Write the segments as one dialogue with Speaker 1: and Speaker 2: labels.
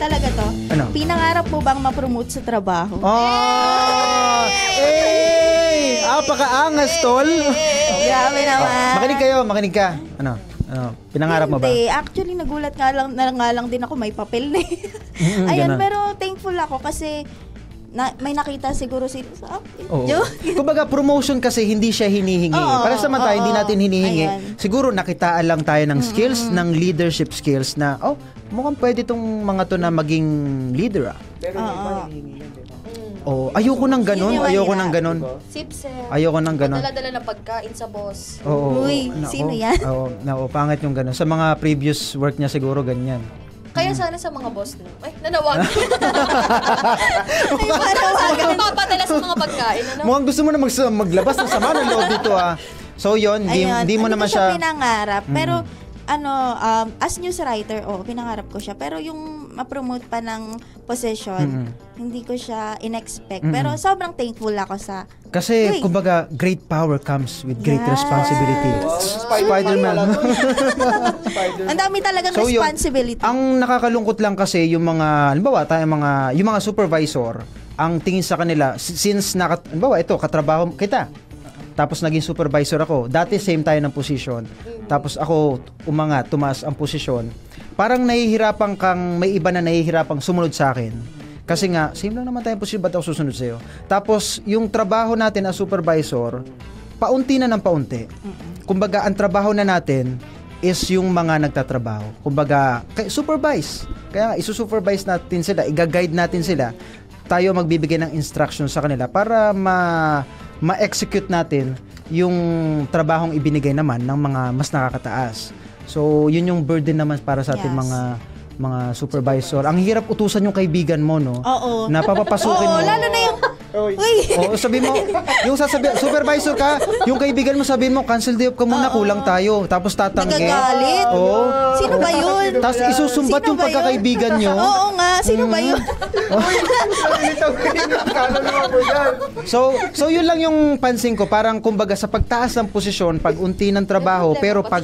Speaker 1: talaga to.
Speaker 2: Ano?
Speaker 1: Pinangarap mo bang ma-promote sa trabaho?
Speaker 2: Oh! Apaka-angas, tol.
Speaker 1: Grabe naman.
Speaker 2: Makinig ka. Ano? Pinangarap mo ba?
Speaker 1: Hindi. Actually, nagulat nga lang din ako, may papel na. Ayun,
Speaker 2: ganun.
Speaker 1: pero thankful ako kasi may nakita siguro sila sa
Speaker 2: Oo. Kumbaga, promotion kasi hindi siya hinihingi. Para sa mata, hindi natin hinihingi.
Speaker 1: Ayan.
Speaker 2: Siguro nakitaan lang tayo ng skills, ng leadership skills na, mukhang pwede tong mga to na maging leader.
Speaker 3: Pero yung iba hinihingi yun, diba?
Speaker 2: Ayoko nang ganun. Ayoko nang ganun.
Speaker 4: Sipsel.
Speaker 2: Ayoko nang ganun.
Speaker 4: Dala-dala na pagkain sa boss.
Speaker 1: Uy, sino yan?
Speaker 2: Pangit yung ganun. Sa mga previous work niya siguro ganyan.
Speaker 4: Kaya sana sa mga boss no. Ay, nanawag.
Speaker 1: Ay, parang
Speaker 4: Papadala sa mga pagkain. Ano?
Speaker 2: Mukhang gusto mo na maglabas ng sama ng loob dito So yun, hindi mo naman siya
Speaker 1: pinangarap. Pero as news writer, pinangarap ko siya. Pero yung ma-promote pa ng position, hindi ko siya in-expect. Pero sobrang thankful ako sa...
Speaker 2: Kasi, kumbaga, great power comes with great responsibility. Spider-Man.
Speaker 1: Ang dami talagang responsibility.
Speaker 2: Ang nakakalungkot lang kasi yung mga, halimbawa, yung mga supervisor, ang tingin sa kanila, since halimbawa, ito, katrabaho kita. Tapos naging supervisor ako. Dati same tayo ng position. Tapos ako tumaas ang posisyon. Parang may iba na nahihirapang sumunod sa akin. Kasi nga, same lang naman tayong posisyon, ba't ako susunod sa'yo? Tapos, yung trabaho natin as supervisor, paunti na ng paunti. Kumbaga, ang trabaho na natin is yung mga nagtatrabaho. Kumbaga, supervise. Kaya isusupervise natin sila, i-guide natin sila. Tayo magbibigay ng instruction sa kanila para ma-execute natin yung trabahong ibinigay naman ng mga mas nakakataas. So, yun yung burden naman para sa ating mga supervisor. Ang hirap utusan yung kaibigan mo, no?
Speaker 1: Oo.
Speaker 2: Na papapasukin mo.
Speaker 1: Lalo na yung...
Speaker 2: sabi mo, supervisor ka, yung kaibigan mo sabihin mo, cancel day off ka muna, kulang tayo. Tapos tatanggi.
Speaker 1: Nagagalit. Sino ba yun?
Speaker 2: Tapos isusumbat yung pagkakaibigan nyo.
Speaker 1: Oo nga, sino ba yun?
Speaker 2: So yun lang yung pansin ko, parang kumbaga sa pagtaas ng posisyon, pag unti ng trabaho, pero pag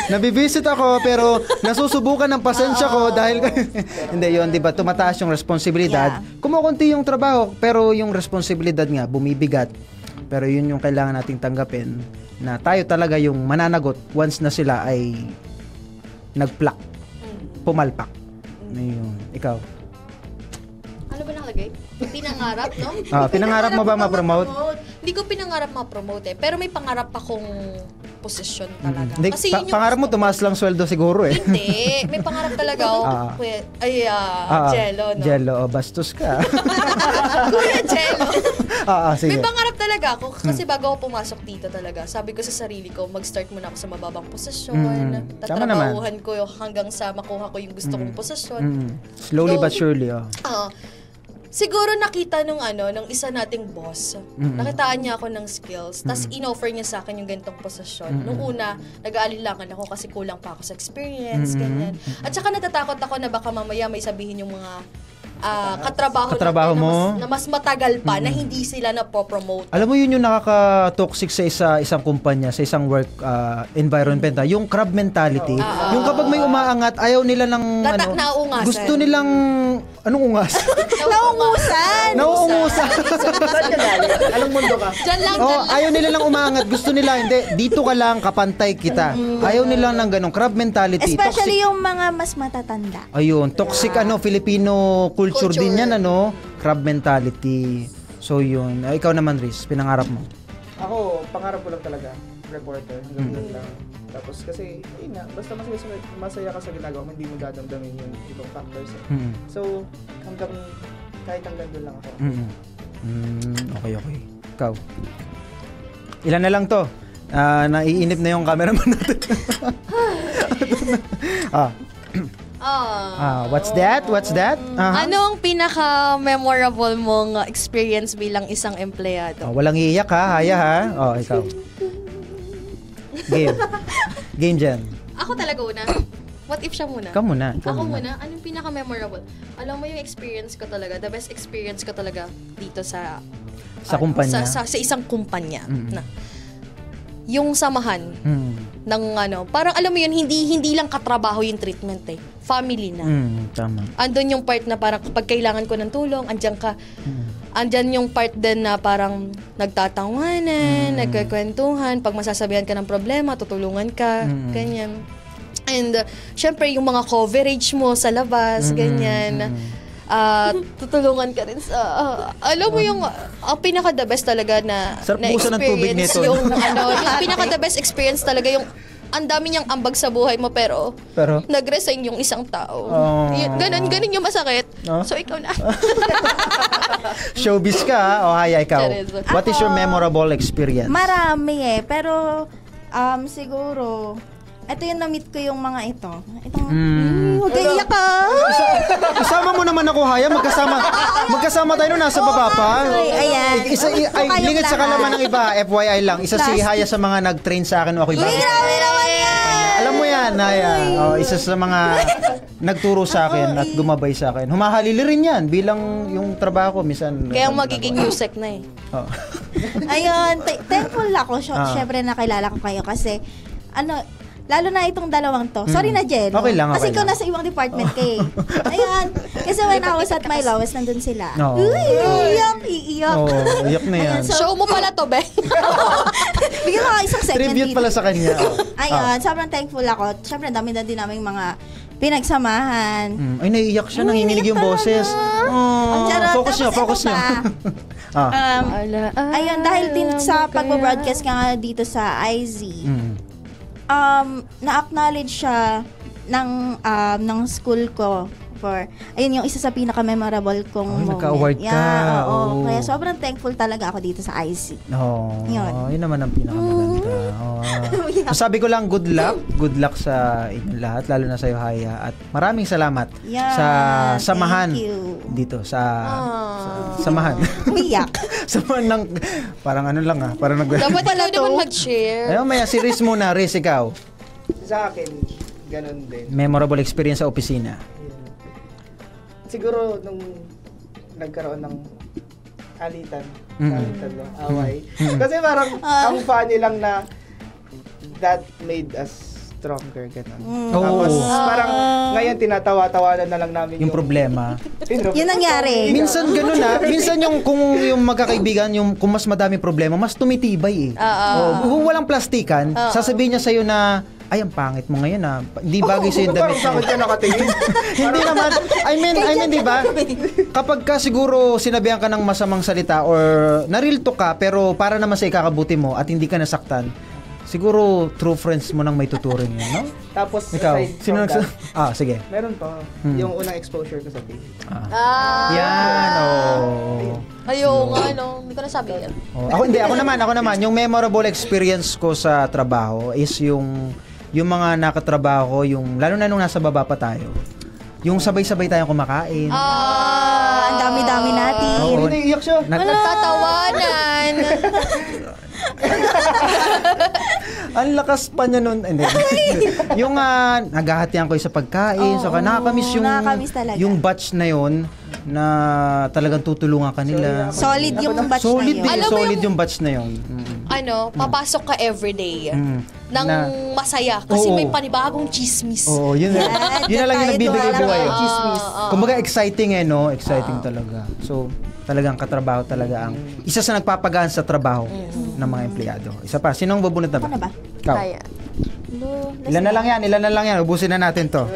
Speaker 2: nabibisit ako pero nasusubukan ng pasensya ko dahil hindi yun, 'di ba? Tumataas yung responsibilidad. Kumukunti yung trabaho pero yung responsibilidad nga bumibigat. Pero yun yung kailangan nating tanggapin na tayo talaga yung mananagot once na sila ay nagplak. Pumalpak. Ayun, ikaw.
Speaker 4: Ano ba nakalagay? Pinangarap, no?
Speaker 2: Pinangarap mo ba ma-promote?
Speaker 4: Hindi ko pinangarap ma-promote pero may pangarap akong posisyon talaga.
Speaker 2: Hindi,
Speaker 4: Kasi yun yung
Speaker 2: pangarap mo tumaas lang sweldo siguro eh.
Speaker 4: Hindi, may pangarap talaga ako. Jello, no?
Speaker 2: Jello, bastos ka.
Speaker 4: Kuya Jello.
Speaker 2: Sige.
Speaker 4: May pangarap talaga ako kasi bago ako pumasok dito talaga, sabi ko sa sarili ko, mag-start muna ako sa mababang posisyon. Tatrabahuhan ko hanggang sa makuha ko yung gusto kong posisyon.
Speaker 2: Slowly but surely,
Speaker 4: siguro nakita nung isa nating boss. Nakitaan niya ako ng skills. Tapos in-offer niya sa akin yung ganitong posisyon. Nung una, nag-aalilangan ako kasi kulang pa ako sa experience, ganyan. At saka natatakot ako na baka mamaya may sabihin yung mga katrabaho
Speaker 2: mo
Speaker 4: na mas matagal pa na hindi sila na-promote.
Speaker 2: Alam mo yun yung nakaka-toxic sa isang kumpanya, sa isang work environment, yung crab mentality. Yung kapag may umaangat, ayaw nila ng
Speaker 4: naungasan.
Speaker 2: gusto nilang anong ungas?
Speaker 1: Nauungusan.
Speaker 3: Saan ka galing? Anong mundo ka?
Speaker 4: Diyan lang.
Speaker 2: Ayaw nila lang umaangat, gusto nila hindi, dito ka lang, kapantay kita. Ayaw nila ng ganong crab mentality.
Speaker 1: Especially
Speaker 2: toxic.
Speaker 1: yung mga mas matatanda.
Speaker 2: Ayun, toxic Filipino culture din yan, crab mentality. So yun, ikaw naman Riz, pinangarap mo?
Speaker 3: Ako, pangarap ko lang talaga, reporter, hanggang lang. Tapos kasi, yun nga, basta masaya ka sa ginagawa mo, hindi mo dadamdamin yung ibang factors. So, kahit hanggang doon lang ako.
Speaker 2: Okay. Ikaw? Ilan na lang to? Naiinip na yung cameraman natin. What's that?
Speaker 4: Ano ang pinaka-memorable mong experience bilang isang empleyado?
Speaker 2: Walang iiyak ha, haya ha. Ikaw. Game dyan.
Speaker 4: Ako talaga una. What if siya muna?
Speaker 2: Ikaw muna.
Speaker 4: Ako muna. Anong pinaka-memorable? Alam mo yung experience ko talaga, the best experience ko talaga dito sa
Speaker 2: kumpanya.
Speaker 4: Sa isang kumpanya. Na yung samahan ng parang alam mo yun, hindi lang katrabaho yung treatment family na.
Speaker 2: Tama.
Speaker 4: Andun yung part na parang kapag kailangan ko ng tulong, andyan ka. Andyan yung part din na parang nagtatawanan, nagkakwentuhan, pag masasabihan ka ng problema, tutulungan ka, ganyan. And syempre yung mga coverage mo sa labas, ganyan. Tutulungan ka rin sa alam mo yung pinaka the best talaga na
Speaker 2: Sarap busan ng tubig nito.
Speaker 4: yung yung pinaka the best experience talaga yung ang dami niyang ambag sa buhay mo pero nag-resign yung isang tao. Ganun yung masakit. So ikaw na.
Speaker 2: Showbiz ka, o Haya, ikaw. What is your memorable experience?
Speaker 1: Marami pero siguro ito yung na-meet ko yung mga ito. Itong, huwag kayo iyak ka.
Speaker 2: Isama mo naman ako, Haya. Magkasama tayo nung nasa baba pa.
Speaker 1: Ayan.
Speaker 2: Lingid sa kalaman ng iba, FYI lang. Isa si Haya sa mga nag-train sa akin nung ako'y bago.
Speaker 1: Grabe naman yan!
Speaker 2: Alam mo yan, Haya. Isa sa mga nagturo sa akin at gumabay sa akin. Humahalili rin yan bilang yung trabaho ko. Minsan,
Speaker 4: Kaya magiging music na
Speaker 1: Ayun, thankful ako. Syempre nakilala ko kayo kasi lalo na itong dalawang to. Sorry na, Jen.
Speaker 2: Okay lang,
Speaker 1: Kasi
Speaker 2: okay
Speaker 1: ikaw
Speaker 2: lang.
Speaker 1: nasa ibang department ka eh. Ayan. Kasi when I was at my lowest, nandun sila.
Speaker 2: No.
Speaker 1: Uy, iiyak.
Speaker 2: Iyak na yan.
Speaker 4: Show mo pala to, be.
Speaker 1: Bigyan mo isang segment
Speaker 2: Tribute
Speaker 1: dito.
Speaker 2: pala sa kanya.
Speaker 1: Ayun, sobrang thankful ako. Syempre, dami na din namin mga pinagsamahan.
Speaker 2: Ay, naiiyak siya. Nanginginig yung boses. Focus nyo.
Speaker 1: Ayun, dahil din sa pag-broadcast nga dito sa IZ, na-acknowledge siya ng school ko for, ayun yung isa sa pinaka-memorable kong moment.
Speaker 2: Nagka-award ka.
Speaker 1: Yeah, oo. Kaya sobrang thankful talaga ako dito sa IC.
Speaker 2: Yun naman ang pinakamaganda. Sabi ko lang, good luck sa inyong lahat, lalo na sa iyo, Haya. At maraming salamat sa samahan dito, sa samahan.
Speaker 1: Umiyak.
Speaker 2: Samahan ng, parang parang
Speaker 4: Dapat ikaw naman mag-share.
Speaker 2: Ayun, maya, si Riz muna. Riz, ikaw.
Speaker 3: Sa akin, ganun din.
Speaker 2: Memorable experience sa opisina.
Speaker 3: Siguro nung nagkaroon ng alitan lang, away. Kasi parang ang funny lang na that made us stronger, gano'n. Tapos parang ngayon tinatawa-tawanan na lang namin
Speaker 2: yung problema.
Speaker 1: Yun nangyari.
Speaker 2: Minsan ganun minsan kung yung magkakaibigan, kung mas madaming problema, mas tumitibay kung walang plastikan, sasabihin niya sa'yo na, ay, ang pangit mo ngayon hindi bagay sa'yo yung damit mo. Hindi naman. I mean, di ba? Kapag ka siguro sinabihan ka ng masamang salita or na-real talk ka, pero para naman sa ikakabuti mo at hindi ka nasaktan, siguro true friends mo nang may tuturing yun, no?
Speaker 3: Tapos,
Speaker 2: ikaw, sino sige.
Speaker 3: Meron pa. Yung unang exposure ko sa TV.
Speaker 2: Yan,
Speaker 4: Ayaw nga, hindi ko nasabi yan.
Speaker 2: Ako naman, yung memorable experience ko sa trabaho is yung mga nakatrabaho, lalo na nung nasa baba pa tayo, yung sabay-sabay tayong kumakain.
Speaker 1: Ang dami-dami natin.
Speaker 3: Naiiyak siya.
Speaker 4: Nagtatawanan.
Speaker 2: Ang lakas pa niya nun. Yung naghahatian ko sa pagkain. So, nakakamiss yung batch na yun na talagang tutulungan kanila.
Speaker 1: Solid yung batch na yun.
Speaker 2: Solid yung batch na yun.
Speaker 4: Papasok ka everyday ng masaya kasi may panibagong chismis.
Speaker 2: Yun na lang yung nagbibigay buhay.
Speaker 3: Chismis.
Speaker 2: Kumbaga exciting Exciting talaga. So, talagang katrabaho talaga ang isa sa nagpapagaan sa trabaho ng mga empleyado. Isa pa, sinong bubunot na ba?
Speaker 1: Ano ba?
Speaker 2: Ikaw.
Speaker 4: Kaya.
Speaker 2: Ilan na lang yan. Ubusin na natin to.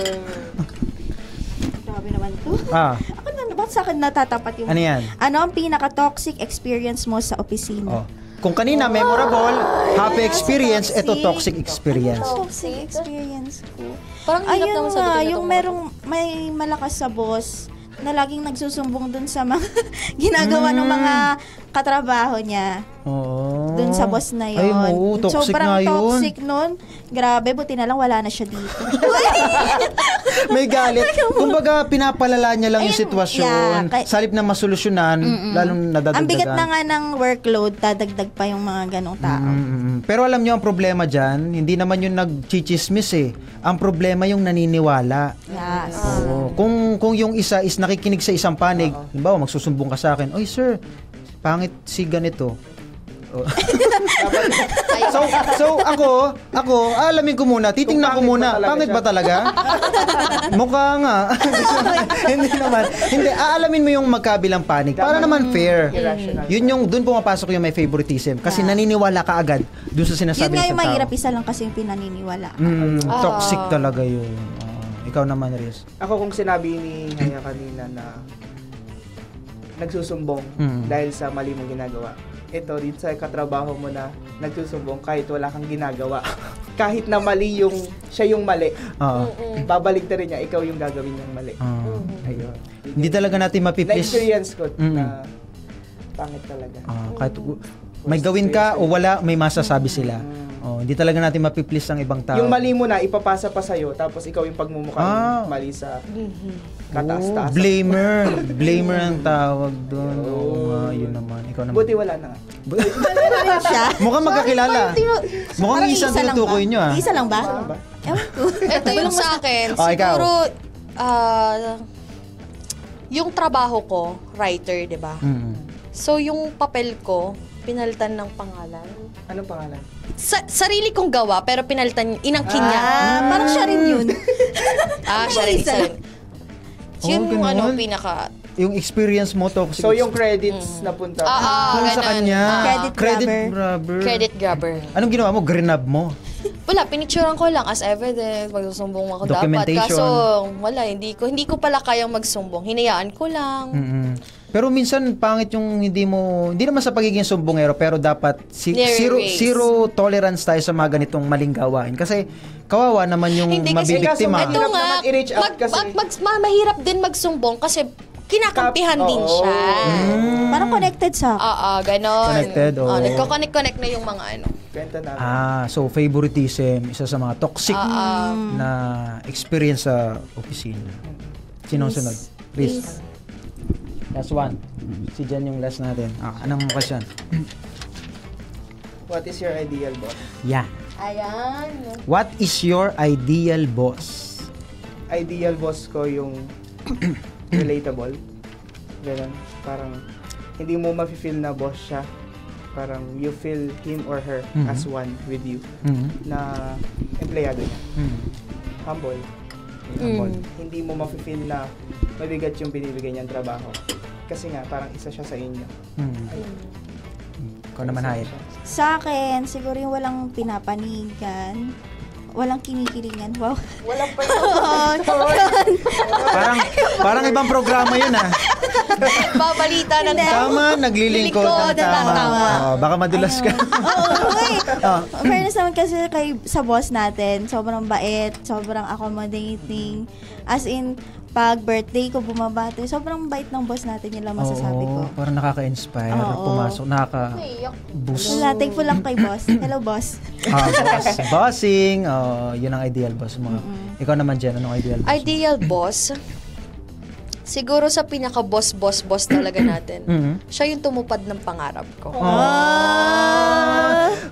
Speaker 1: Grabe naman to. Ako na, ba't sa akin natatapat yung...
Speaker 2: Ano yan?
Speaker 1: Ano ang pinaka-toxic experience mo sa opisina?
Speaker 2: Kung kanina, memorable, happy experience, ito toxic experience.
Speaker 1: Toxic experience ko.
Speaker 4: Parang hirap naman sabihin
Speaker 1: yung may malakas sa boss na laging nagsusumbong dun sa mga ginagawa ng mga katrabaho niya. Dun sa boss na yun.
Speaker 2: Ay, toxic
Speaker 1: sobrang
Speaker 2: nga yun.
Speaker 1: toxic nun. Grabe, buti na lang wala na siya dito.
Speaker 2: May galit. Kumbaga, pinapalala niya lang yung sitwasyon. Salip na masolusyonan, lalong nadadagdagan.
Speaker 1: Ang bigat na nga ng workload, dadagdag pa yung mga ganong tao.
Speaker 2: Pero alam niyo ang problema dyan, hindi naman yung nagchichismis Ang problema yung naniniwala.
Speaker 1: Yes.
Speaker 2: Kung yung isa is nakikinig sa isang panig, halimbawa magsusumbong ka sa akin, oy sir, pangit si ganito. So ako, aalamin ko muna, titingnan ko
Speaker 3: Kung
Speaker 2: muna,
Speaker 3: pangit ba talaga
Speaker 2: pangit ba talaga? Mukha nga. Hindi naman. Hindi, aalamin mo yung magkabilang panig para naman fair.
Speaker 3: Irrational.
Speaker 2: Yun yung, dun pumapasok yung may favoritism. Kasi naniniwala ka agad dun sa
Speaker 1: Yun
Speaker 2: sinasabi
Speaker 1: nga
Speaker 2: ng
Speaker 1: yung
Speaker 2: tao.
Speaker 1: mahirap, isa lang kasi yung pinaniniwala.
Speaker 2: Toxic talaga yun. Ikaw naman, Riz.
Speaker 3: Ako kung sinabi ni Haya kanina na nagsusumbong dahil sa mali mong ginagawa. Ito, dito sa katrabaho mo na nagsusumbong kahit wala kang ginagawa. Kahit na mali yung, siya yung mali. Babalik na rin niya, ikaw yung gagawin niyang mali. Ayun.
Speaker 2: Hindi talaga natin mapiplis.
Speaker 3: Na-experience ko na pangit talaga.
Speaker 2: Kahit may gawin ka o wala, may masasabi sila. Hindi talaga natin mapiplis ang ibang tao.
Speaker 3: Yung mali mo na, ipapasa pa sa'yo, tapos ikaw yung pagmumukhang mali sa kataas-taas.
Speaker 2: Blamer ang tawag doon. Oo nga, yun naman. Ikaw naman.
Speaker 3: Buti wala na nga.
Speaker 1: Siya?
Speaker 2: Mukhang magkakilala. Mukhang
Speaker 1: Parang
Speaker 2: isang
Speaker 1: isa lang
Speaker 2: tinutukoy
Speaker 1: ba?
Speaker 2: nyo ah.
Speaker 1: Isa lang ba?
Speaker 3: Saan ba?
Speaker 1: Ewan ko.
Speaker 4: Ito yung sa akin.
Speaker 2: Oh, ikaw.
Speaker 4: Siguro, yung trabaho ko, writer, di ba? So, yung papel ko, pinalitan ng pangalan.
Speaker 3: Anong pangalan?
Speaker 4: Sarili kong gawa, pero pinalitan, inangkin niya.
Speaker 1: Parang siya rin yun.
Speaker 4: Siya rin, isa rin. Yun yung
Speaker 2: ganun.
Speaker 4: pinaka...
Speaker 2: Yung experience mo to.
Speaker 3: So, yung credits napunta.
Speaker 2: Sa kanya.
Speaker 1: Credit
Speaker 2: grabber.
Speaker 4: Credit grabber.
Speaker 2: Anong ginawa mo? Grinab mo?
Speaker 4: Wala, pinicturean ko lang as evidence, magsusumbong ako dapat.
Speaker 2: Documentation.
Speaker 4: Kaso, wala, hindi ko pala kayang magsumbong. Hinayaan ko lang.
Speaker 2: Pero minsan pangit yung hindi naman sa pagiging sumbongero, pero dapat zero tolerance tayo sa mga ganitong maling gawain. Kasi kawawa naman yung
Speaker 4: Hindi kasi
Speaker 2: mabibiktima.
Speaker 4: ito nga,
Speaker 3: naman i-reach out kasi.
Speaker 4: mahirap din magsumbong kasi kinakampihan din siya.
Speaker 1: Parang connected sa
Speaker 4: Ganon.
Speaker 2: Connected, oo.
Speaker 4: Nagko-connect na yung mga ano.
Speaker 3: Kwento namin.
Speaker 2: So favoritism, isa sa mga toxic na experience sa opisina. Sinong sunod? Please. Last one. Si Jan yung last natin. Anong question?
Speaker 3: What is your ideal boss?
Speaker 2: Yeah.
Speaker 4: Ayan.
Speaker 2: What is your ideal boss?
Speaker 3: Ideal boss ko yung relatable. Ganun. Parang hindi mo mafe-feel na boss siya. Parang you feel him or her as one with you. Na empleyado niya. Humble. Hindi mo mafe-feel na mabigat yung binibigay niyang trabaho. Kasi nga, parang isa siya sa inyo.
Speaker 2: Ikaw naman, Hayat.
Speaker 1: Sa akin, siguro yung walang pinapanigan, walang kinikilingan. Wow.
Speaker 3: Walang pa
Speaker 2: Parang ibang programa yun ah.
Speaker 4: Babalita ng
Speaker 2: Tama, naglilingkod ng tama. Baka madulas ka.
Speaker 1: Fairness naman kasi sa boss natin, sobrang bait, sobrang accommodating. As in, pag birthday ko bumabati, sobrang bait ng boss natin, yun lang masasabi ko.
Speaker 2: Parang nakaka-inspire, pumasok, nakaka-boost.
Speaker 1: Wala, thankful lang kay boss. Hello, boss.
Speaker 2: Bossing, yun ang ideal boss mo. Ikaw naman, Jen, anong ideal boss?
Speaker 4: Ideal boss? Siguro sa pinaka-boss talaga natin. Siya yung tumupad ng pangarap ko.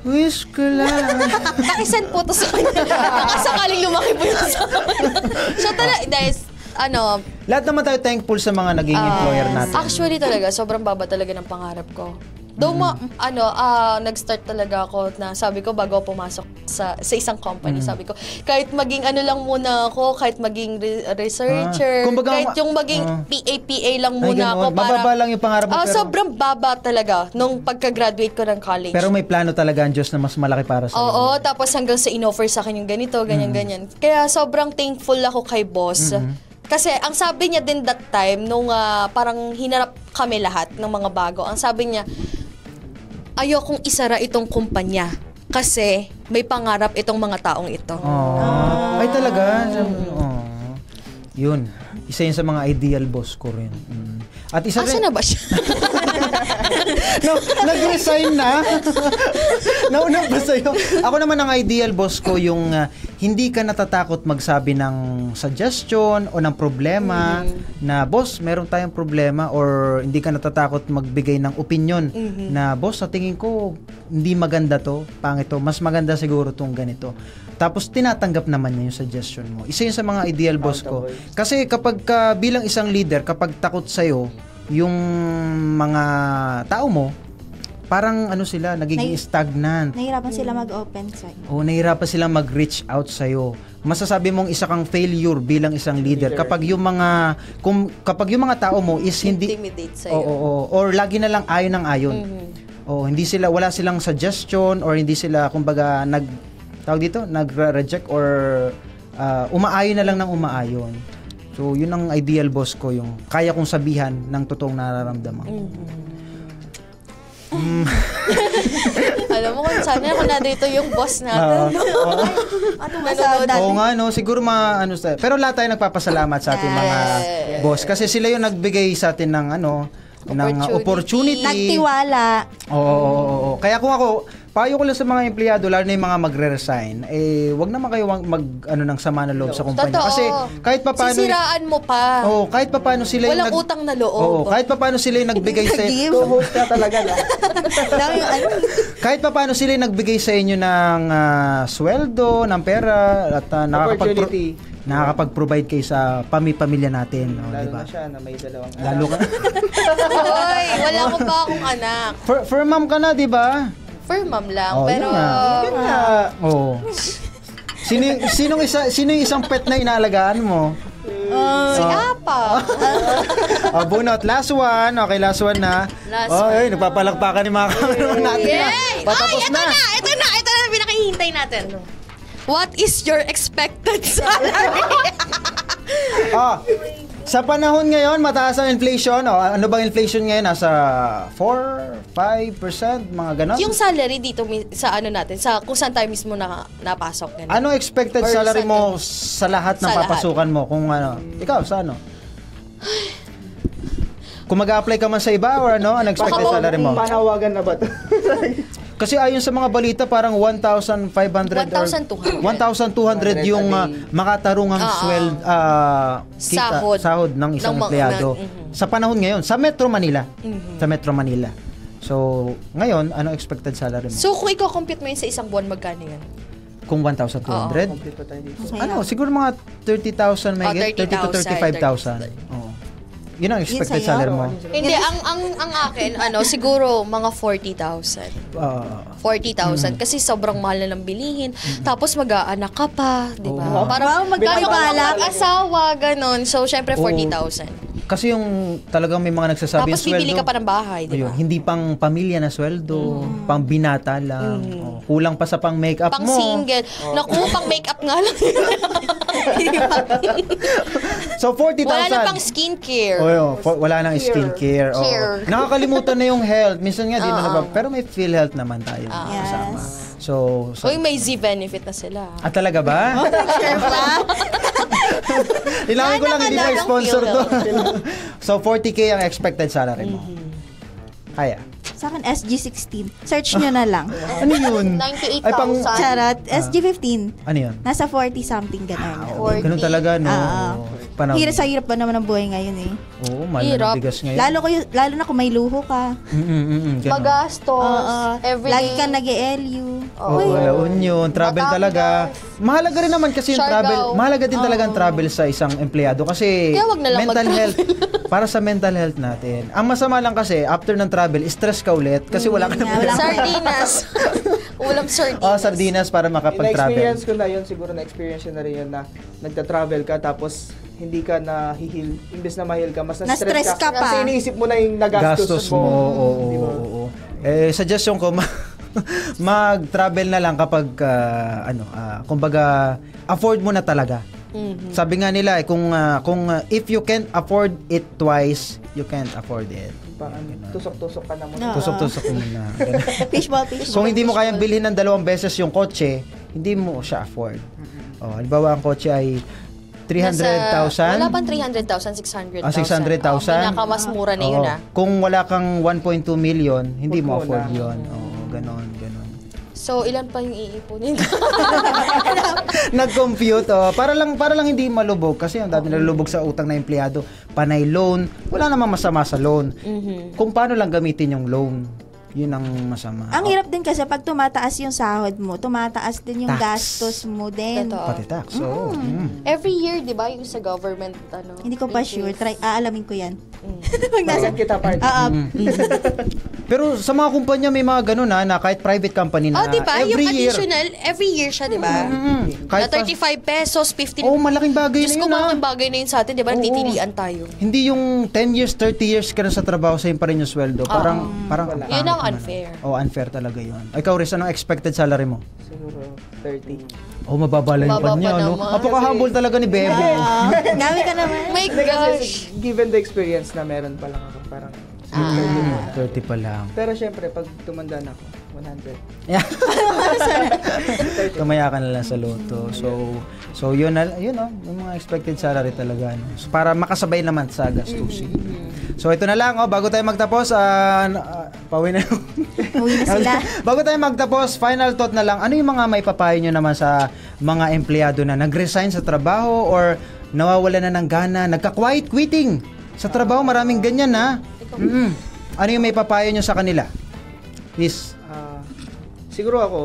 Speaker 2: Wish ko lang.
Speaker 4: Nakisend po to sa kanya. Sakaling lumaki po yun sa kanya. So dahil,
Speaker 2: Lahat naman tayo thankful sa mga naging employer natin.
Speaker 4: Actually talaga, sobrang baba talaga ng pangarap ko. Though nag-start talaga ako na sabi ko bago ako pumasok sa isang company, sabi ko, kahit maging lang muna ako, kahit maging researcher, kahit yung maging PA lang muna ako.
Speaker 2: Mababa lang yung pangarap mo.
Speaker 4: Sobrang baba talaga nung pagka-graduate ko ng college.
Speaker 2: Pero may plano talaga ang Diyos na mas malaki para sa iyo.
Speaker 4: Oo, tapos hanggang sa in-offer sa akin yung ganito, ganyan. Kaya sobrang thankful ako kay boss. Kasi ang sabi niya din that time, nung parang hinarap kami lahat ng mga bago, ang sabi niya, ayokong isara itong kumpanya kasi may pangarap itong mga taong ito.
Speaker 2: Ay talaga? Yun. Isa yun sa mga ideal boss ko rin. At isa
Speaker 4: Asa na ba siya?
Speaker 2: Nag-resign na. Nauna ba sa'yo? Ako naman ang ideal boss ko yung hindi ka natatakot magsabi ng suggestion o ng problema na boss, meron tayong problema, or hindi ka natatakot magbigay ng opinion na boss, sa tingin ko hindi maganda to, pangit to, mas maganda siguro tong ganito. Tapos tinatanggap naman niya yung suggestion mo. Isa yun sa mga ideal boss ko. Kasi kapag bilang isang leader, kapag takot sa'yo yung mga tao mo, parang ano sila, nagiging stagnant.
Speaker 1: Nahirapan sila mag-open sa'yo.
Speaker 2: O nahirapan silang mag-reach out sa'yo. Masasabi mong isa kang failure bilang isang leader kapag yung mga tao mo is hindi
Speaker 4: Intimidate sa'yo.
Speaker 2: or lagi na lang ayon ng ayon. Hindi sila, wala silang suggestion or hindi sila kumbaga nag-reject or umaayon na lang ng umaayon. So yun ang ideal boss ko, yung kaya kong sabihan ng totoong nararamdaman.
Speaker 4: Alam mo kung sana ako na dito yung boss natin.
Speaker 2: Oo nga, no? Siguro pero lahat tayo nagpapasalamat sa ating mga boss kasi sila yung nagbigay sa atin ng ng opportunity.
Speaker 1: Nagtiwala.
Speaker 2: Oo. Kaya kung ako, payo ko lang sa mga empleyado, lalo na yung mga magre-resign, wag naman kayo ng sama na loob sa kumpanya.
Speaker 4: Totoo.
Speaker 2: Kasi kahit papaano
Speaker 4: sisiraan mo pa.
Speaker 2: kahit papaano sila
Speaker 4: Walang utang na loob.
Speaker 2: kahit papaano sila yung nagbigay sa
Speaker 3: Co-host ka talaga na.
Speaker 2: kahit papaano sila yung nagbigay sa inyo ng sweldo, ng pera at nakakapag-provide kayo sa pamilya natin,
Speaker 3: Lalo
Speaker 2: diba?
Speaker 3: na siya na may dalawang
Speaker 2: Lalo ka.
Speaker 4: Hoy, wala ko pa akong anak.
Speaker 2: For mom ka na, di ba?
Speaker 4: For mom lang,
Speaker 2: yun
Speaker 4: pero
Speaker 2: nga. Sino yung isang pet na inaalagaan mo?
Speaker 4: si Apa.
Speaker 2: Bunot, last one. Okay, last one na.
Speaker 4: Last one.
Speaker 2: Ay, nagpapalakpakan ni mga cameraman natin.
Speaker 4: Yay!
Speaker 2: Patapos
Speaker 4: Ay,
Speaker 2: na.
Speaker 4: ito na pinakahihintay natin. What is your expected salary?
Speaker 2: Sa panahon ngayon, mataas ang inflation. Ano bang inflation ngayon? Nasa 4, 5%, mga ganon?
Speaker 4: Yung salary dito sa natin, sa kung saan tayo mismo napasok ngayon.
Speaker 2: Ano expected
Speaker 4: Or
Speaker 2: salary
Speaker 4: sa-
Speaker 2: mo sa lahat ng
Speaker 4: sa lahat.
Speaker 2: papasukan mo? Kung ikaw, sa ano? Kung mag-a-apply ka man sa iba or ano expected salary mo?
Speaker 3: Panawagan na ba ito?
Speaker 2: Kasi ayon sa mga balita, parang 1,500 or
Speaker 4: 1,200.
Speaker 2: 1,200 yung makatarungang sahod ng isang empleyado. Sa panahon ngayon, sa Metro Manila. Sa Metro Manila. So, ngayon, ano expected salary mo?
Speaker 4: So, kung i-compute mo yun sa isang buwan, magkano yun?
Speaker 2: Kung 1,200?
Speaker 3: Complete pa tayo dito.
Speaker 2: Siguro mga 30,000 may 30 to 35,000. Oo. Yun ang expected
Speaker 1: sa'yo?
Speaker 2: salary mo.
Speaker 4: Hindi, ang akin, siguro mga 40,000. 40,000 kasi sobrang mahal na lang bilihin. Tapos mag-aanak ka pa, di ba? Parang
Speaker 1: magkano balak?
Speaker 4: mag-asawa, ganon. So, syempre 40,000.
Speaker 2: Kasi yung talagang may mga nagsasabi
Speaker 4: Tapos
Speaker 2: yung sweldo.
Speaker 4: bibili ka pa ng bahay, di ba?
Speaker 2: Ayun, hindi pang pamilya na sweldo, pang binata lang. Kulang pa sa pang makeup
Speaker 4: Pang
Speaker 2: mo.
Speaker 4: single. Naku, pang makeup nga lang.
Speaker 2: So 40,000.
Speaker 4: Wala na pang skincare.
Speaker 2: Wala nang skincare.
Speaker 4: Care.
Speaker 2: Nakakalimutan na yung health. Minsan nga di na pero may PhilHealth naman tayo
Speaker 1: Yes.
Speaker 2: kasama. So
Speaker 4: Uy, may Z-benefit na sila.
Speaker 2: talaga ba?
Speaker 1: Sure ba?
Speaker 2: Ilangin ko lang, hindi
Speaker 4: Wala
Speaker 2: na
Speaker 4: nang
Speaker 2: sponsor to.
Speaker 4: PhilHealth.
Speaker 2: So 40K ang expected salary mo. Kaya.
Speaker 1: Sa akin, SG16. Search nyo na lang.
Speaker 2: Ano yun?
Speaker 4: 98,000.
Speaker 1: Charot. SG15.
Speaker 2: Ano yun?
Speaker 1: Nasa 40 something gano'n.
Speaker 2: Ganun talaga, no?
Speaker 1: Sa hirap pa naman ang buhay ngayon eh.
Speaker 2: Oo, mahal na
Speaker 4: Hirap.
Speaker 2: ng bigas ngayon.
Speaker 1: Lalo na kung may luho ka.
Speaker 2: Ganun.
Speaker 4: Magastos. Everyday.
Speaker 1: Lagi ka nag-LU.
Speaker 2: Yun, travel
Speaker 4: Batangas.
Speaker 2: talaga. Mahalaga rin naman kasi yung
Speaker 4: Siargao.
Speaker 2: travel. Mahalaga din talaga ang travel sa isang empleyado kasi
Speaker 4: Kaya wag na lang
Speaker 2: mental
Speaker 4: mag-travel.
Speaker 2: health. Para sa mental health natin. Ang masama lang kasi, after ng travel, stress ka ulit kasi wala ka na
Speaker 4: Sardinas. Ulam sardinas.
Speaker 2: sardinas para makapag-travel.
Speaker 3: Na-experience ko na yun, siguro na-experience yun na rin yun na nagta-travel ka tapos hindi ka na-heal. Imbes na ma-heal ka, mas
Speaker 1: Na-stress
Speaker 3: na-stress
Speaker 1: ka pa.
Speaker 3: Kasi iniisip mo na yung nagastos mo.
Speaker 2: Oo.
Speaker 3: Di ba?
Speaker 2: Suggestion ko, mag-travel na lang kapag, kumbaga, afford mo na talaga. Sabi nga nila, kung if you can't afford it twice, you can't afford it.
Speaker 3: Tusok-tusok ka na muna.
Speaker 2: Tusok-tusok mo na.
Speaker 1: Fishball.
Speaker 2: Kung hindi mo kayang bilhin ng 2 beses yung kotse, hindi mo siya afford. Halimbawa, ang kotse ay 300,000.
Speaker 4: Wala pang 300,000, 600,000.
Speaker 2: 600,000.
Speaker 4: Pinakamas mura na yun
Speaker 2: Kung wala kang 1.2 million, hindi mo
Speaker 3: Huwag
Speaker 2: afford
Speaker 3: muna.
Speaker 2: yun. Ganon.
Speaker 4: So, ilan pa yung iipunin?
Speaker 2: Nag-compute, para lang hindi malubog kasi ang dami nalulubog sa utang na empleyado. Panay loan, wala namang masama sa loan. Kung paano lang gamitin yung loan. Yun ang masama.
Speaker 1: Ang hirap din kasi pag tumataas yung sahod mo, tumataas din yung
Speaker 2: Tax.
Speaker 1: gastos mo din.
Speaker 4: Totoo.
Speaker 2: Pati tax. So,
Speaker 4: Every year, di ba, yung sa government,
Speaker 1: Hindi ko pa sure. Aalamin ko yan.
Speaker 3: Pag nasa kita part.
Speaker 2: Pero sa mga kumpanya may mga ganun na kahit private company na
Speaker 4: di ba? Yung
Speaker 2: every year.
Speaker 4: additional, every year siya, di ba?
Speaker 2: Kahit
Speaker 4: Na 35 pesos, 15.
Speaker 2: Oh, malaking bagay
Speaker 4: Diyos
Speaker 2: na
Speaker 4: ko,
Speaker 2: yun
Speaker 4: malaking bagay na yun sa atin, di ba? Nagtitilian tayo.
Speaker 2: Hindi yung 10 years, 30 years ka na sa trabaho, same pa rin yung sweldo. Parang
Speaker 3: Wala.
Speaker 4: Yun ang
Speaker 2: pangit naman.
Speaker 4: unfair.
Speaker 2: Oh, unfair talaga yun. Ikaw, Riz, anong expected salary mo?
Speaker 3: Siguro 30.
Speaker 2: Oh, mababa lang
Speaker 4: Mababa
Speaker 2: pa niya,
Speaker 4: pa
Speaker 2: no?
Speaker 4: naman.
Speaker 2: Napaka-humble talaga ni Bebo.
Speaker 1: Dami ka naman.
Speaker 4: My
Speaker 3: Hindi kasi
Speaker 4: gosh.
Speaker 3: given the experience na meron pa lang ako, parang
Speaker 2: 30 pa lang.
Speaker 3: pero syempre, pag tumanda na ako, 100.
Speaker 2: Yeah. Tumaya ka na lang sa loto. So yun yung mga expected salary talaga, no? So, para makasabay naman sa gastusin. So ito na lang, bago tayo magtapos, pauwi na.
Speaker 1: Uwi na sila.
Speaker 2: Bago tayo magtapos, final thought na lang, ano yung mga may papayo nyo naman sa mga empleyado na nag-resign sa trabaho or nawawala na ng gana, nagka-quiet quitting sa trabaho? Maraming ganyan, ha? Ano yung may papayo nyo sa kanila? Is
Speaker 3: Siguro ako,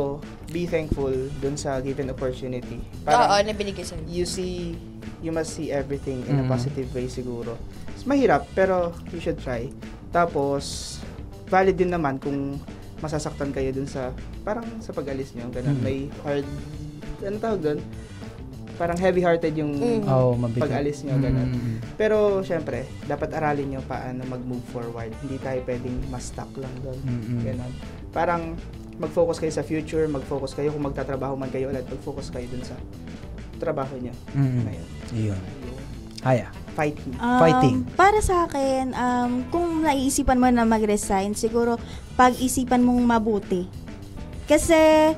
Speaker 3: be thankful dun sa given opportunity.
Speaker 4: Oo, na binigay sa'yo.
Speaker 3: You must see everything in a positive way siguro. It's mahirap, pero you should try. Tapos, valid din naman kung masasaktan kayo dun sa, parang sa pag-alis nyo, ganun. May hard, ano tawag dun? Parang heavy-hearted yung
Speaker 2: mabigat.
Speaker 3: pag-alis nyo, ganun. Pero, syempre, dapat aralin nyo paano mag-move forward. Hindi tayo pwedeng ma-stuck lang dun. Ganun. Parang, mag-focus kayo sa future, mag-focus kayo kung magtatrabaho man kayo ulit, mag-focus kayo dun sa trabaho nyo. Ngayon.
Speaker 2: Iyon. Haya.
Speaker 3: Fighting.
Speaker 2: Fighting.
Speaker 1: Para sa akin, kung naiisipan mo na mag-resign, siguro pag-isipan mong mabuti. Kasi,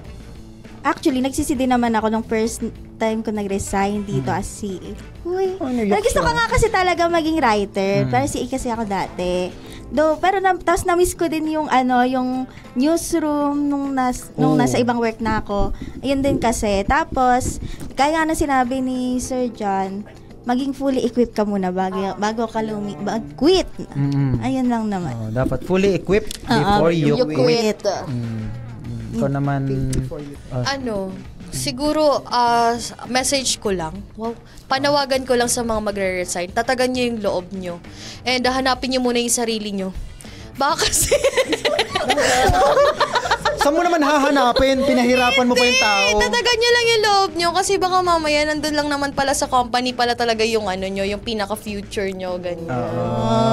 Speaker 1: actually, nagsisidi naman ako nung first time ko nag-resign dito as CA. Uy, gusto ko nga kasi talaga maging writer. Pero CA kasi ako dati. Pero tapos na-miss ko din yung yung newsroom nung nasa ibang work na ako. Ayun din kasi. Tapos, kaya nga na sinabi ni Sir John, maging fully equipped ka muna bago ka quit. Ayun lang naman.
Speaker 2: Dapat fully equipped before you quit. Ikaw naman,
Speaker 4: siguro, message ko lang, panawagan ko lang sa mga magre-resign, tatagan nyo yung loob nyo, and hanapin nyo muna yung sarili nyo. Baka kasi,
Speaker 2: saan mo naman hahanapin? Pinahirapan mo pa yung tao.
Speaker 4: tatagan nyo lang yung loob nyo, kasi baka mamaya nandun lang naman pala sa company pala talaga yung nyo, yung pinaka-future nyo, ganyan.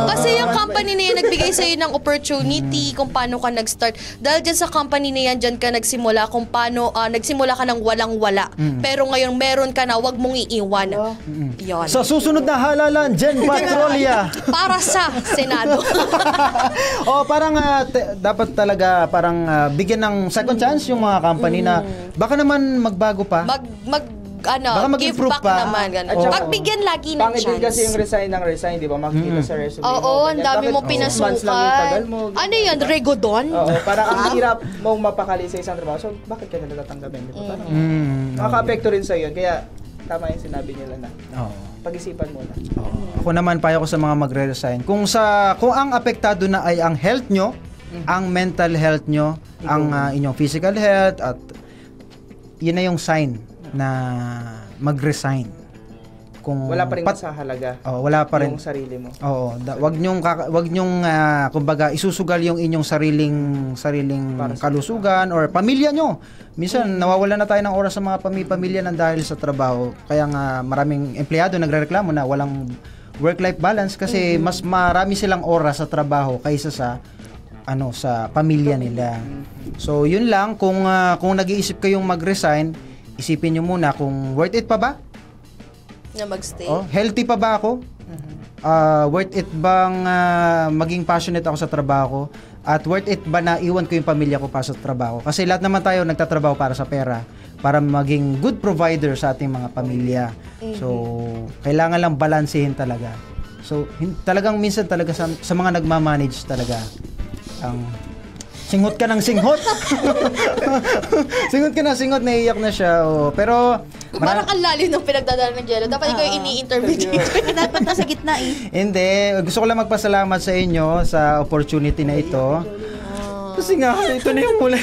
Speaker 4: Kasi yung company na yan, nagbigay sa'yo ng opportunity kung paano ka nag-start. Dahil dyan sa company na yan, dyan ka nagsimula kung paano, nagsimula ka ng walang-wala. Pero ngayon, meron ka na, wag mong iiwan. Yan.
Speaker 2: Sa susunod na halalan, Jen Patrolya.
Speaker 4: Para sa Senado.
Speaker 2: Parang dapat talaga bigyan ng second chance yung mga company na baka naman magbago pa. Baka
Speaker 4: give
Speaker 2: mag-improve
Speaker 4: back
Speaker 2: pa.
Speaker 4: naman. Ganun.
Speaker 3: At saka,
Speaker 4: Pagbigyan lagi ng
Speaker 3: pangit din
Speaker 4: chance.
Speaker 3: kasi yung resign, di ba? Makikita sa resume mo.
Speaker 4: Oo, ang
Speaker 3: ganyan.
Speaker 4: dami
Speaker 3: Bakit
Speaker 4: mo
Speaker 3: 6 months lang yung
Speaker 4: pinasukan.
Speaker 3: tagal mo?
Speaker 4: Ano yan? Regodon?
Speaker 3: Oo, parang ang hirap mong mapakali sa isang trabaho. So, bakit ka na natatanggapin? Di ba? Parang nakaka-apekto rin sa yun. Kaya, tama yung sinabi nila na pag-isipan mo na.
Speaker 2: Ako naman, payo ko sa mga magre-resign. Kung ang apektado na ay ang health nyo, ang mental health nyo, ang inyong physical health, at yun na yung sign na mag-resign. Kung
Speaker 3: Wala pa rin sa halaga
Speaker 2: wala pa rin
Speaker 3: yung sarili mo.
Speaker 2: Oo, wag nyong kumbaga isusugal yung inyong sariling kalusugan or pamilya nyo. Minsan nawawala na tayo ng oras sa mga pamilya nang dahil sa trabaho. Kaya nga maraming empleyado nagrereklamo na walang work-life balance kasi mas marami silang oras sa trabaho kaysa sa sa pamilya nila. So yun lang, kung nag-iisip kayong mag-resign, isipin nyo muna kung worth it pa ba?
Speaker 4: Na magstay.
Speaker 2: Healthy pa ba ako? Worth it bang maging passionate ako sa trabaho ko? At worth it ba na iwan ko yung pamilya ko para sa trabaho? Kasi lahat naman tayo nagtatrabaho para sa pera, para maging good provider sa ating mga pamilya. So, kailangan lang balansehin talaga. So, talagang minsan talaga sa mga nagmamanage talaga, singhot ka ng singhot. Singhot ka ng singhot, naiiyak na siya. Pero,
Speaker 4: parang ang lalim ng pinagdadala ng Jello. Dapat ikaw yung ini-interview dito.
Speaker 1: Dapat nasa gitna eh.
Speaker 2: Hindi. Gusto ko lang magpasalamat sa inyo sa opportunity na ito. Kasi ito na yung muli.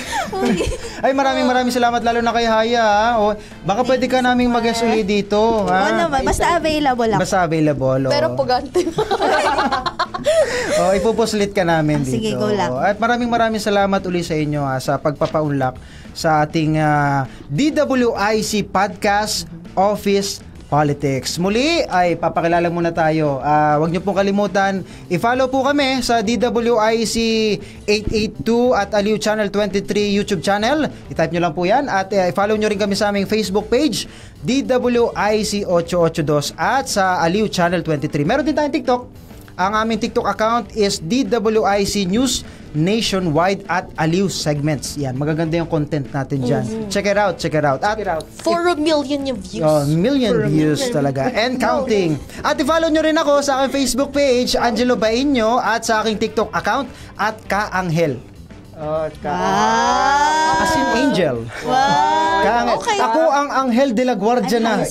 Speaker 2: Ay, maraming salamat lalo na kay Haya. Ha? O, baka pwede ka naming mag-guest ulit dito.
Speaker 1: Oo naman, basta available ako.
Speaker 2: Basta available.
Speaker 4: Pero pugante.
Speaker 2: Ipupuslit ka namin dito.
Speaker 1: Sige, go lang.
Speaker 2: At maraming salamat ulit sa inyo sa pagpapaunlak sa ating DWIC Podcast Office Politics. Muli ay papakilala muna tayo. Huwag niyo pong kalimutan, i-follow po kami sa DWIC 882 at Aliw Channel 23 YouTube channel. I-type niyo lang po yan. At i-follow niyo rin kami sa aming Facebook page, DWIC 882 at sa Aliw Channel 23. Meron din tayong TikTok. Ang aming TikTok account is DWIC News Nationwide at Aliw Segments. Yan, magaganda yung content natin dyan. Check it out. At
Speaker 4: 4 million yung views.
Speaker 2: million views talaga. And counting. At i-follow nyo rin ako sa aking Facebook page, Angelo Bainyo, at sa aking TikTok account, at Kaanghel. As in angel.
Speaker 1: Wow.
Speaker 2: Kaanghel.
Speaker 1: Okay.
Speaker 2: Ako ang Anghel de la Guardia na.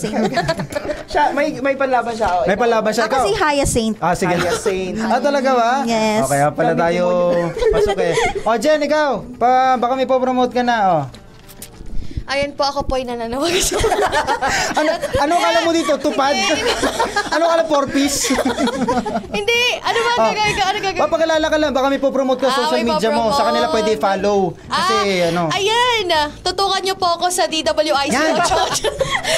Speaker 3: Siya, may panlaban siya.
Speaker 2: May palaban siya.
Speaker 1: Ako si Hyacinth.
Speaker 2: Sige.
Speaker 3: Hyacinth.
Speaker 2: Talaga ba?
Speaker 1: Yes.
Speaker 2: Okay, pala tayo. Pasok eh. Jen, ikaw. Baka may po-promote ka na.
Speaker 4: Ayan po, ako po ay nananawag.
Speaker 2: Ano kala mo dito? Tupad? Ano kala 4-piece?
Speaker 4: Hindi! Ano ba? Gagawin?
Speaker 2: Papakilala ka lang. Baka may po-promote ka sa social
Speaker 4: may
Speaker 2: media mo.
Speaker 4: po-promote.
Speaker 2: Sa kanila pwede follow. Kasi
Speaker 4: Ayan! Tutukan niyo po ako sa DWIC.
Speaker 2: Yan.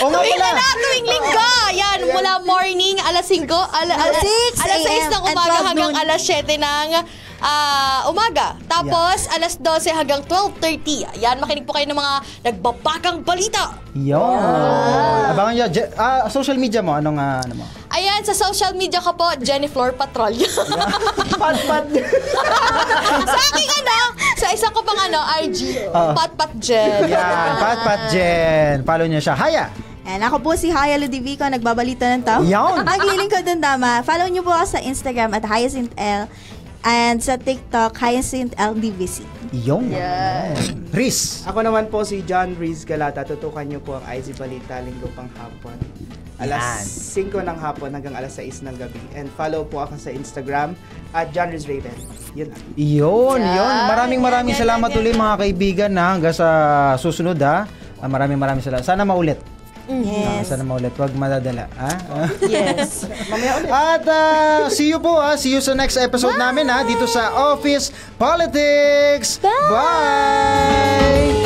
Speaker 2: O nga pala.
Speaker 4: Tuwing linggo! Ayan, mula morning, alas 5, alas 6 ng umaga hanggang alas 7 ng umaga. Tapos, alas 12 hanggang 12:30. Ayan, makinig po kayo ng mga nagbabagang balita.
Speaker 2: Yun. Abangan nyo. Social media mo. Ano mo?
Speaker 4: Ayan, sa social media ko po, Jennifer Patrolya.
Speaker 3: Pat.
Speaker 4: Sa aking sa isa ko pang IG, Pat Jen.
Speaker 2: Yan. Pat Jen. Follow nyo siya. Haya.
Speaker 1: And ako po si Haya Ludivico, nagbabalita ng tao.
Speaker 2: Yan.
Speaker 1: Naglilingkod ng tama. Follow niyo po ako sa Instagram at Hyacinth L. And sa TikTok, Hyacinth LDVC.
Speaker 2: Yung. Riz.
Speaker 3: Ako naman po si John Riz Galata. Tutukan niyo po ang IZ Balita linggo pang hapon. Alas 5 ng hapon hanggang alas 6 ng gabi. And follow po ako sa Instagram at John Riz Raven. Yun. Maraming salamat ulit mga kaibigan hanggang sa susunod Maraming salamat. Sana maulit.
Speaker 1: Yes.
Speaker 2: Sana maulit. Huwag madadala.
Speaker 3: Yes. Mamaya ulit.
Speaker 2: At see you po See you sa next episode namin dito sa Office Politics. Bye!